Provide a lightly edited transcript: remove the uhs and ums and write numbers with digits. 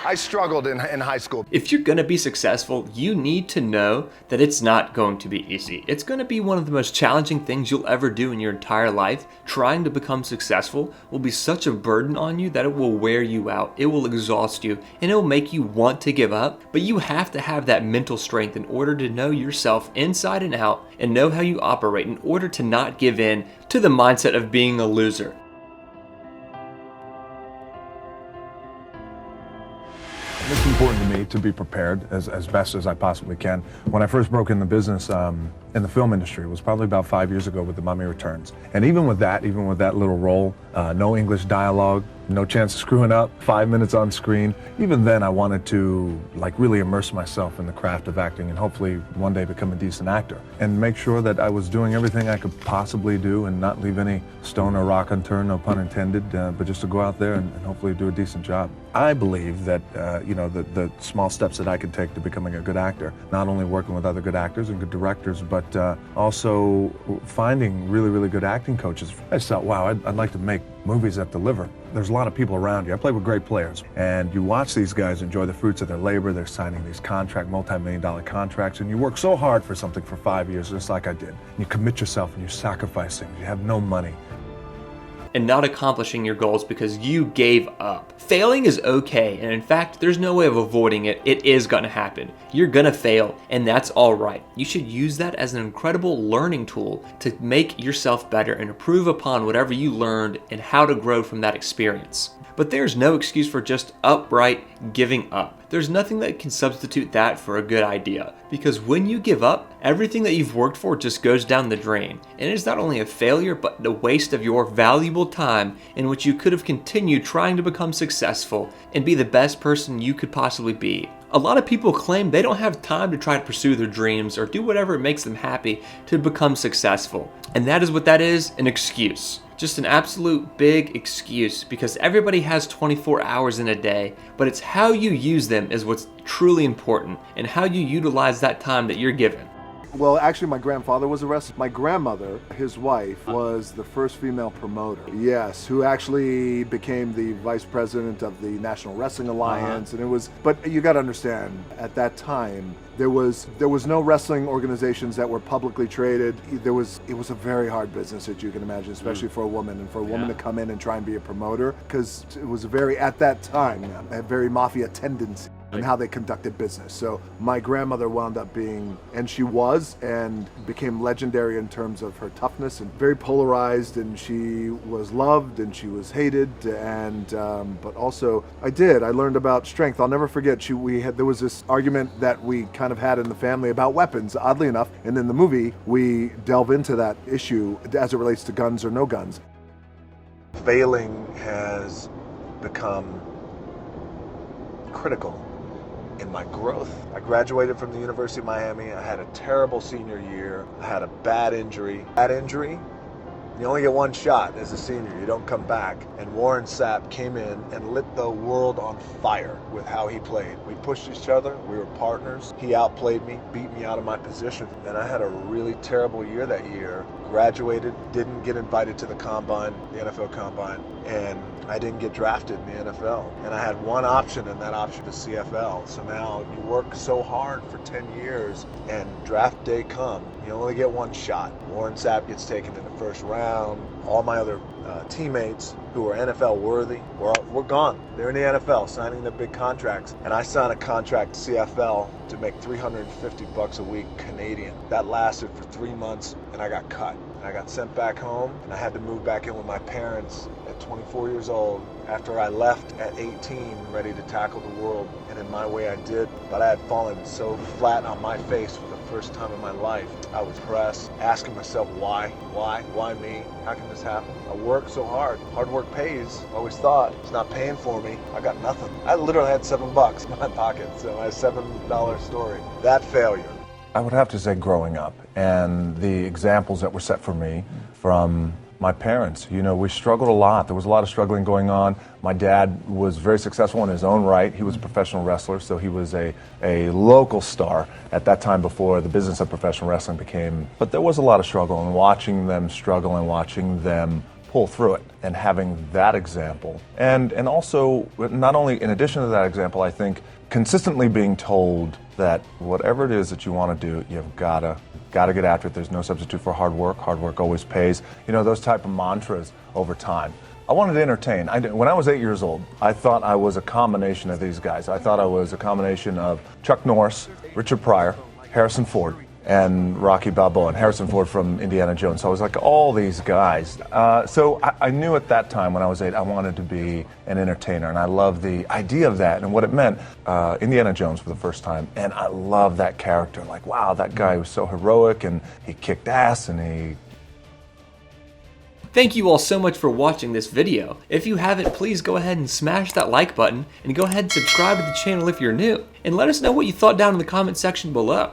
I struggled in high school. If you're gonna be successful, you need to know that it's not going to be easy. It's gonna be one of the most challenging things you'll ever do in your entire life. Trying to become successful will be such a burden on you that it will wear you out. It will exhaust you and it will make you want to give up. But you have to have that mental strength in order to know yourself inside and out and know how you operate in order to not give in to the mindset of being a loser. It's important to me to be prepared as best as I possibly can. When I first broke in the business in the film industry, it was probably about 5 years ago with The Mummy Returns. And even with that little role, no English dialogue, no chance of screwing up, 5 minutes on screen. Even then I wanted to really immerse myself in the craft of acting and hopefully one day become a decent actor. And make sure that I was doing everything I could possibly do and not leave any stone or rock unturned, no pun intended, but just to go out there and hopefully do a decent job. I believe that, the small steps that I could take to becoming a good actor, not only working with other good actors and good directors, but also finding really, really good acting coaches. I just thought, wow, I'd like to make movies that deliver. There's a lot of people around you. I play with great players, and you watch these guys enjoy the fruits of their labor. They're signing these multi-million-dollar contracts, and you work so hard for something for 5 years, just like I did. And you commit yourself and you sacrifice things. You have no money. And not accomplishing your goals because you gave up. Failing is okay, and in fact, there's no way of avoiding it. It is gonna happen. You're gonna fail, and that's all right. You should use that as an incredible learning tool to make yourself better and improve upon whatever you learned and how to grow from that experience. But there's no excuse for just outright giving up. There's nothing that can substitute that for a good idea. Because when you give up, everything that you've worked for just goes down the drain. And it's not only a failure, but a waste of your valuable time in which you could have continued trying to become successful and be the best person you could possibly be. A lot of people claim they don't have time to try to pursue their dreams or do whatever makes them happy to become successful. And that is what that is, an excuse. Just an absolute big excuse, because everybody has 24 hours in a day, but it's how you use them is what's truly important and how you utilize that time that you're given. Well, actually, my grandfather was a wrestler. My grandmother, his wife, was the first female promoter. Yes, who actually became the vice president of the National Wrestling Alliance. And it was, but you got to understand, at that time, there was no wrestling organizations that were publicly traded. It was a very hard business, as you can imagine, especially for a woman, and for a woman to come in and try and be a promoter, because it was at that time, a very mafia tendency and how they conducted business. So my grandmother wound up being, and she was, and became legendary in terms of her toughness, and very polarized, and she was loved and she was hated, and but also I learned about strength. I'll never forget, there was this argument that we kind of had in the family about weapons, oddly enough, and in the movie we delve into that issue as it relates to guns or no guns. Failing has become critical in my growth. I graduated from the University of Miami. I had a terrible senior year. I had a bad injury. That injury, you only get one shot as a senior. You don't come back. And Warren Sapp came in and lit the world on fire with how he played. We pushed each other. We were partners. He outplayed me, beat me out of my position. And I had a really terrible year that year. Graduated, didn't get invited to the combine, the NFL combine, and I didn't get drafted in the NFL. And I had one option, and that option was CFL. So now you work so hard for 10 years, and draft day come, you only get one shot. Warren Sapp gets taken in the first round. All my other teammates who were NFL worthy were gone. They're in the NFL signing their big contracts. And I signed a contract to CFL to make $350 a week Canadian. That lasted for 3 months, and I got cut. And I got sent back home, and I had to move back in with my parents at 24 years old after I left at 18, ready to tackle the world. And in my way I did, but I had fallen so flat on my face for the first time in my life. I was depressed, asking myself why me? How can this happen? I worked so hard. Hard work pays. I always thought it's not paying for me. I got nothing. I literally had $7 in my pocket, so my $7 story. That failure. I would have to say growing up and the examples that were set for me from my parents. You know, we struggled a lot. There was a lot of struggling going on. My dad was very successful in his own right. He was a professional wrestler, so he was a local star at that time before the business of professional wrestling became. But there was a lot of struggle, and watching them struggle and watching them pull through it. And having that example, and also not only in addition to that example, I think consistently being told that whatever it is that you want to do, you've gotta get after it. There's no substitute for hard work. Hard work always pays. You know, those type of mantras over time. I wanted to entertain. When I was 8 years old, I thought I was a combination of these guys. I thought I was a combination of Chuck Norris, Richard Pryor, Harrison Ford, and Rocky Balboa, and Harrison Ford from Indiana Jones. So I was like all these guys. So I knew at that time when I was 8, I wanted to be an entertainer, and I loved the idea of that and what it meant. Indiana Jones for the first time, and I love that character. Like, wow, that guy was so heroic, and he kicked ass, and he... Thank you all so much for watching this video. If you haven't, please go ahead and smash that like button, and go ahead and subscribe to the channel if you're new, and let us know what you thought down in the comment section below.